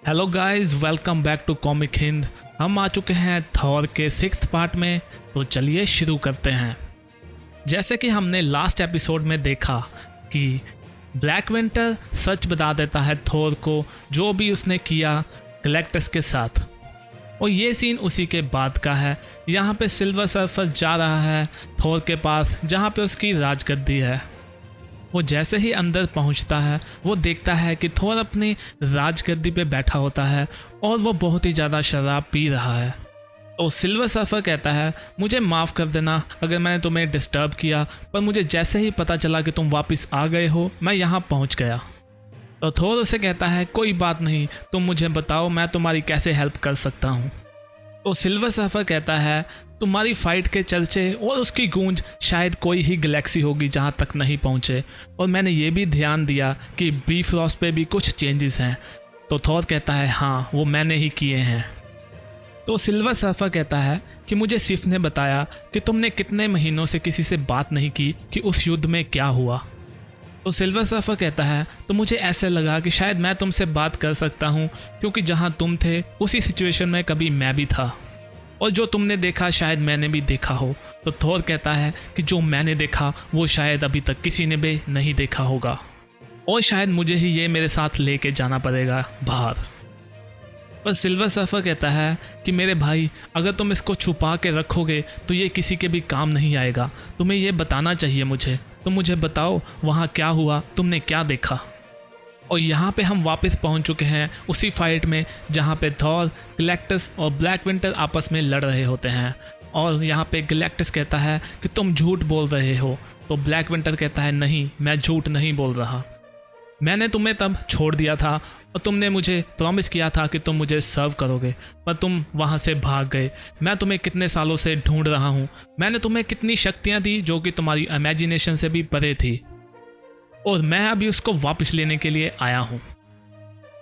Hello guys, welcome back to comic Hind. हम आ चुके हैं थॉर के 6th पार्ट में, तो चलिए शुरू करते हैं। जैसे कि हमने लास्ट एपिसोड में देखा कि ब्लैक विंटर सच बता देता है थॉर को जो भी उसने किया गैलेक्टस के साथ, और ये सीन उसी के बाद का है। यहाँ पे सिल्वर सर्फर जा रहा है थॉर के पास जहाँ पे उसकी राजगद्दी है। वो जैसे ही अंदर पहुंचता है वो देखता है कि थोर अपनी राजगद्दी पे बैठा होता है और वो बहुत ही ज़्यादा शराब पी रहा है। तो सिल्वर सर्फर कहता है, मुझे माफ़ कर देना अगर मैंने तुम्हें डिस्टर्ब किया, पर मुझे जैसे ही पता चला कि तुम वापस आ गए हो मैं यहाँ पहुँच गया। तो थोर उसे कहता है, कोई बात नहीं, तुम मुझे बताओ मैं तुम्हारी कैसे हेल्प कर सकता हूँ। तो सिल्वर सर्फर कहता है, तुम्हारी फाइट के चर्चे और उसकी गूंज शायद कोई ही गैलेक्सी होगी जहां तक नहीं पहुंचे, और मैंने ये भी ध्यान दिया कि बीफ्रॉस्ट पे भी कुछ चेंजेस हैं। तो थॉर कहता है, हाँ वो मैंने ही किए हैं। तो सिल्वर सर्फर कहता है कि मुझे सिफ ने बताया कि तुमने कितने महीनों से किसी से बात नहीं की कि उस युद्ध में क्या हुआ। तो सिल्वर सर्फर कहता है, तो मुझे ऐसे लगा कि शायद मैं तुमसे बात कर सकता हूँ क्योंकि जहाँ तुम थे उसी सिचुएशन में कभी मैं भी था, और जो तुमने देखा शायद मैंने भी देखा हो। तो थॉर कहता है कि जो मैंने देखा वो शायद अभी तक किसी ने भी नहीं देखा होगा, और शायद मुझे ही ये मेरे साथ लेके जाना पड़ेगा बाहर। पर सिल्वर सर्फर कहता है कि मेरे भाई, अगर तुम इसको छुपा के रखोगे तो ये किसी के भी काम नहीं आएगा। तुम्हें ये बताना चाहिए मुझे, तो मुझे बताओ वहाँ क्या हुआ, तुमने क्या देखा। और यहाँ पे हम वापस पहुँच चुके हैं उसी फाइट में जहाँ पे थॉर, गैलेक्टस और ब्लैक विंटर आपस में लड़ रहे होते हैं। और यहाँ पे गैलेक्टस कहता है कि तुम झूठ बोल रहे हो। तो ब्लैक विंटर कहता है, नहीं मैं झूठ नहीं बोल रहा, मैंने तुम्हें तब छोड़ दिया था और तुमने मुझे प्रॉमिस किया था कि तुम मुझे सर्व करोगे, पर तुम वहाँ से भाग गए। मैं तुम्हें कितने सालों से ढूंढ रहा हूँ, मैंने तुम्हें कितनी शक्तियाँ दी जो कि तुम्हारी इमेजिनेशन से भी परे थी, और मैं अभी उसको वापस लेने के लिए आया हूँ।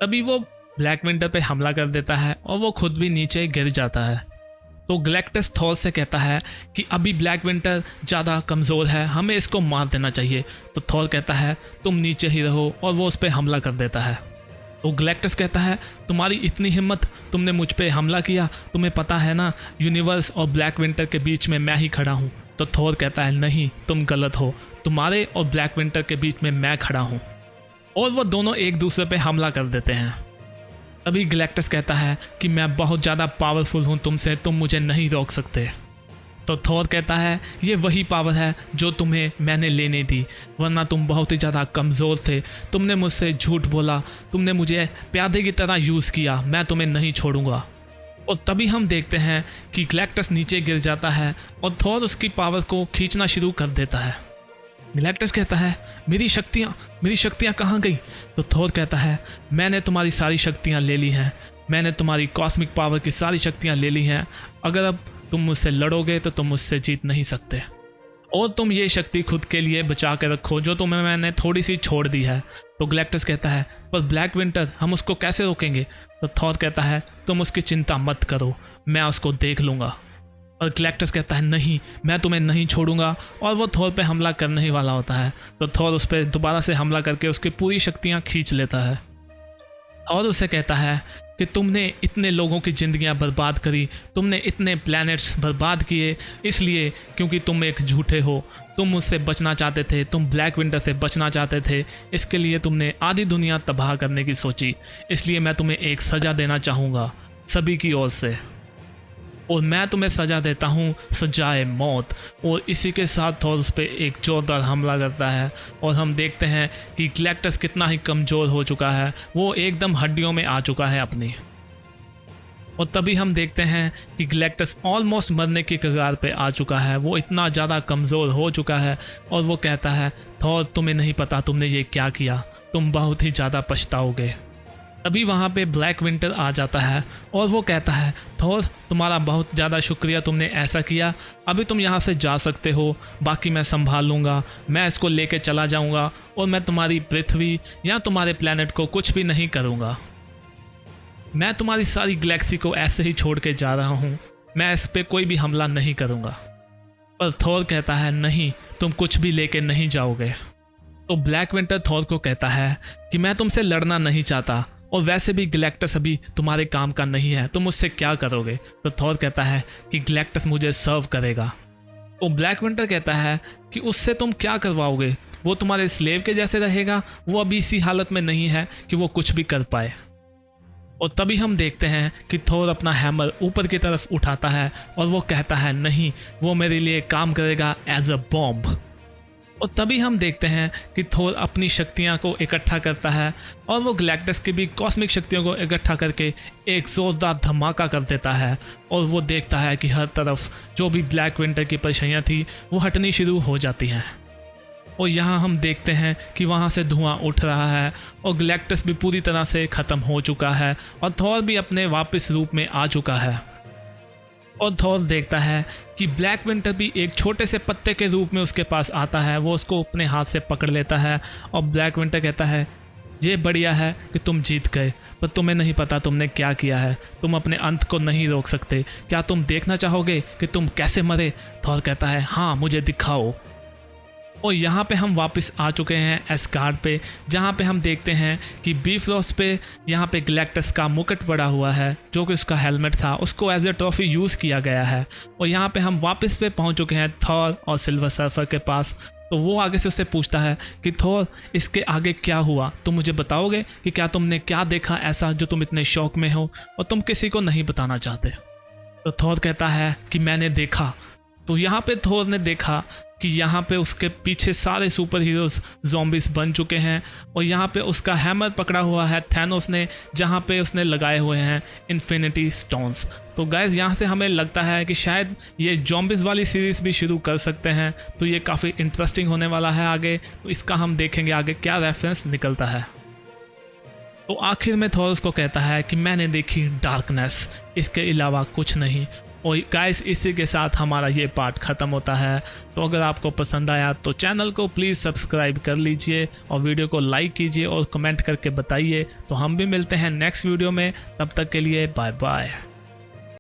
तभी वो ब्लैक विंटर पे हमला कर देता है और वो खुद भी नीचे गिर जाता है। तो गैलेक्टस थॉर से कहता है कि अभी ब्लैक विंटर ज़्यादा कमज़ोर है, हमें इसको मार देना चाहिए। तो थॉर कहता है, तुम नीचे ही रहो, और वो उस पर हमला कर देता है। तो गैलेक्टस कहता है, तुम्हारी इतनी हिम्मत, तुमने मुझ पे हमला किया, तुम्हें पता है ना यूनिवर्स और ब्लैक विंटर के बीच में मैं ही खड़ा हूँ। तो थॉर कहता है, नहीं तुम गलत हो, तुम्हारे और ब्लैक विंटर के बीच में मैं खड़ा हूँ। और वो दोनों एक दूसरे पे हमला कर देते हैं। तभी गैलेक्टस कहता है कि मैं बहुत ज़्यादा पावरफुल हूँ तुमसे, तुम मुझे नहीं रोक सकते। तो थॉर कहता है, ये वही पावर है जो तुम्हें मैंने लेने दी, वरना तुम बहुत ही ज़्यादा कमज़ोर थे, तुमने मुझसे झूठ बोला, तुमने मुझे प्यादे की तरह यूज़ किया, मैं तुम्हें नहीं छोड़ूंगा। और तभी हम देखते हैं कि गैलेक्टस नीचे गिर जाता है और थॉर उसकी पावर को खींचना शुरू कर देता है। गैलेक्टस कहता है, मेरी शक्तियाँ कहाँ गई। तो थॉर कहता है, मैंने तुम्हारी सारी शक्तियाँ ले ली हैं, मैंने तुम्हारी कॉस्मिक पावर की सारी शक्तियाँ ले ली हैं। अगर अब तुम मुझसे लड़ोगे तो तुम मुझसे जीत नहीं सकते, और तुम ये शक्ति खुद के लिए बचा के रखो जो तुम्हें मैंने थोड़ी सी छोड़ दी है। तो गैलेक्टस कहता है, पर ब्लैक विंटर, हम उसको कैसे रोकेंगे। तो थॉर कहता है, तुम उसकी चिंता मत करो, मैं उसको देख लूँगा। और गैलेक्टस कहता है, नहीं मैं तुम्हें नहीं छोड़ूंगा, और वो थॉर पे हमला करने ही वाला होता है। तो थॉर उस पर दोबारा से हमला करके उसकी पूरी शक्तियाँ खींच लेता है, और उसे कहता है कि तुमने इतने लोगों की ज़िंदगियां बर्बाद करी, तुमने इतने प्लैनेट्स बर्बाद किए, इसलिए क्योंकि तुम एक झूठे हो, तुम मुझसे बचना चाहते थे, तुम ब्लैक विंटर से बचना चाहते थे, इसके लिए तुमने आधी दुनिया तबाह करने की सोची। इसलिए मैं तुम्हें एक सज़ा देना चाहूँगा सभी की ओर से, और मैं तुम्हें सज़ा देता हूँ, सजाए मौत। और इसी के साथ थॉर उस पर एक जोरदार हमला करता है, और हम देखते हैं कि गैलेक्टस कितना ही कमज़ोर हो चुका है, वो एकदम हड्डियों में आ चुका है अपनी। और तभी हम देखते हैं कि गैलेक्टस ऑलमोस्ट मरने की कगार पे आ चुका है, वो इतना ज़्यादा कमज़ोर हो चुका है, और वो कहता है, थॉर तुम्हें नहीं पता तुमने ये क्या किया, तुम बहुत ही ज़्यादा पछताओगे। तभी वहाँ पे ब्लैक विंटर आ जाता है और वो कहता है, थॉर तुम्हारा बहुत ज़्यादा शुक्रिया, तुमने ऐसा किया, अभी तुम यहाँ से जा सकते हो, बाकी मैं संभाल लूँगा, मैं इसको लेके चला जाऊँगा, और मैं तुम्हारी पृथ्वी या तुम्हारे प्लेनेट को कुछ भी नहीं करूँगा, मैं तुम्हारी सारी गैलेक्सी को ऐसे ही छोड़ के जा रहा हूँ, मैं इस पर कोई भी हमला नहीं करूँगा। पर थॉर कहता है, नहीं तुम कुछ भी लेके नहीं जाओगे। तो ब्लैक विंटर थॉर को कहता है कि मैं तुमसे लड़ना नहीं चाहता, और वैसे भी गैलेक्टस अभी तुम्हारे काम का नहीं है, तुम उससे क्या करोगे? तो थॉर कहता है कि गैलेक्टस मुझे सर्व करेगा। और ब्लैक विंटर कहता है कि उससे तुम क्या करवाओगे, वो तुम्हारे स्लेव के जैसे रहेगा, वो अभी इसी हालत में नहीं है कि वो कुछ भी कर पाए। और तभी हम देखते हैं कि थोर अपना हैमर ऊपर की तरफ उठाता है और वो कहता है नहीं, वो मेरे लिए काम करेगा एज अ बॉम्ब। और तभी हम देखते हैं कि थोर अपनी शक्तियां को इकट्ठा करता है और वो गैलेक्टस की भी कॉस्मिक शक्तियों को इकट्ठा करके एक जोरदार धमाका कर देता है। और वो देखता है कि हर तरफ जो भी ब्लैक विंटर की परेशानियां थी वो हटनी शुरू हो जाती हैं। और यहाँ हम देखते हैं कि वहाँ से धुआं उठ रहा है और गैलेक्टस भी पूरी तरह से ख़त्म हो चुका है और थॉर भी अपने वापस रूप में आ चुका है। और थॉर देखता है कि ब्लैक विंटर भी एक छोटे से पत्ते के रूप में उसके पास आता है। वो उसको अपने हाथ से पकड़ लेता है और ब्लैक विंटर कहता है ये बढ़िया है कि तुम जीत गए, पर तुम्हें नहीं पता तुमने क्या किया है, तुम अपने अंत को नहीं रोक सकते, क्या तुम देखना चाहोगे कि तुम कैसे मरे? थॉर कहता है हाँ, मुझे दिखाओ। और यहाँ पे हम वापस आ चुके हैं एस्गार्ड पे, जहाँ पे हम देखते हैं कि बीफ्रोस्ट पे यहाँ पे गैलेक्टस का मुकुट पड़ा हुआ है जो कि उसका हेलमेट था, उसको एज ए ट्रॉफी यूज़ किया गया है। और यहाँ पे हम वापस पे पहुँच चुके हैं थॉर और सिल्वर सर्फर के पास। तो वो आगे से उससे पूछता है कि थॉर, इसके आगे क्या हुआ, तुम मुझे बताओगे कि क्या तुमने क्या देखा ऐसा जो तुम इतने शौक में हो और तुम किसी को नहीं बताना चाहते? तो थॉर कहता है कि मैंने देखा। तो यहाँ पे थॉर ने देखा कि यहाँ पे उसके पीछे सारे सुपर हीरोज ज़ॉम्बीज बन चुके हैं और यहाँ पे उसका हैमर पकड़ा हुआ है थैनोस ने, जहाँ पे उसने लगाए हुए हैं इन्फिनिटी स्टोन्स। तो गाइज यहाँ से हमें लगता है कि शायद ये ज़ॉम्बीज वाली सीरीज भी शुरू कर सकते हैं। तो ये काफ़ी इंटरेस्टिंग होने वाला है आगे, तो इसका हम देखेंगे आगे क्या रेफरेंस निकलता है। तो आखिर में थॉर उसको कहता है कि मैंने देखी डार्कनेस, इसके अलावा कुछ नहीं। और गाइस इसी के साथ हमारा ये पार्ट ख़त्म होता है। तो अगर आपको पसंद आया तो चैनल को प्लीज़ सब्सक्राइब कर लीजिए और वीडियो को लाइक कीजिए और कमेंट करके बताइए। तो हम भी मिलते हैं नेक्स्ट वीडियो में, तब तक के लिए बाय बाय।